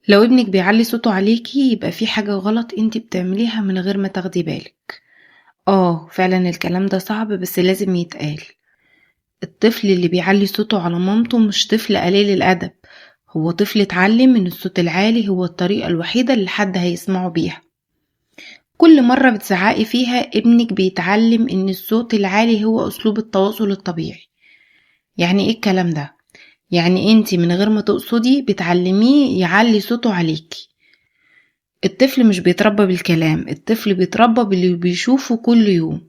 لو ابنك بيعلي صوته عليكي يبقى في حاجة غلط انتي بتعمليها من غير ما تاخدي بالك. فعلا الكلام ده صعب بس لازم يتقال. الطفل اللي بيعلي صوته على مامته مش طفل قليل الأدب، هو طفل اتعلم ان الصوت العالي هو الطريقة الوحيدة اللي حد هيسمعه بيها. كل مرة بتزعقي فيها ابنك بيتعلم ان الصوت العالي هو اسلوب التواصل الطبيعي. يعني ايه الكلام ده؟ يعني انتي من غير ما تقصدي بتعلميه يعلي صوته عليكي. الطفل مش بيتربى بالكلام، الطفل بيتربى باللي بيشوفه كل يوم.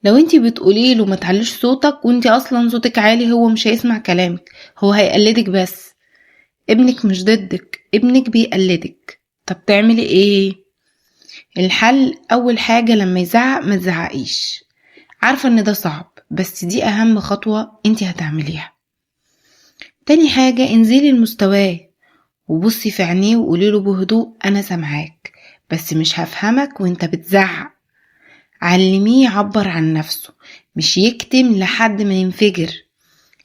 لو انتي بتقولي له ما تعليش صوتك وانتي اصلا صوتك عالي، هو مش هيسمع كلامك، هو هيقلدك بس. ابنك مش ضدك، ابنك بيقلدك. طب تعملي ايه؟ الحل اول حاجة لما يزعق ما تزعقيش. عارفة ان ده صعب بس دي اهم خطوة انتي هتعمليها. تاني حاجة انزلي لمستواه وبصي في عينيه وقوليله بهدوء انا سامعاك بس مش هفهمك وانت بتزعق. علميه يعبر عن نفسه، مش يكتم لحد ما ينفجر.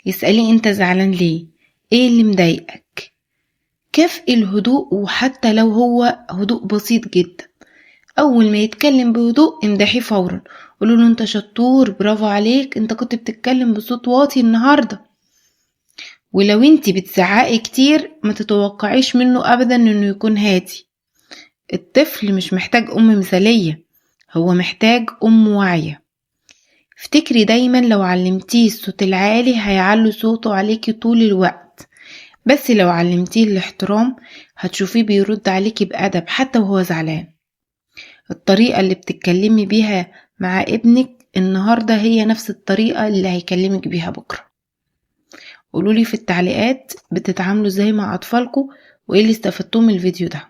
يسألي انت زعلان ليه؟ ايه اللي مضايقك؟ كافئي الهدوء وحتى لو هو هدوء بسيط جدا. اول ما يتكلم بهدوء امدحيه فورا، قولوله انت شطور، برافو عليك، انت كنت بتتكلم بصوت واطي النهاردة. ولو انتي بتزعقي كتير ما تتوقعيش منه ابدا انه يكون هادي. الطفل مش محتاج ام مثالية، هو محتاج ام واعية. افتكري دايما لو علمتيه الصوت العالي هيعلي صوته عليكي طول الوقت، بس لو علمتيه الاحترام هتشوفيه بيرد عليكي بأدب حتى وهو زعلان. الطريقة اللي بتتكلمي بيها مع ابنك النهاردة هي نفس الطريقة اللي هيكلمك بيها بكرة. قولولي في التعليقات بتتعاملوا ازاي مع أطفالكم وايه اللي استفدتوه من الفيديو ده.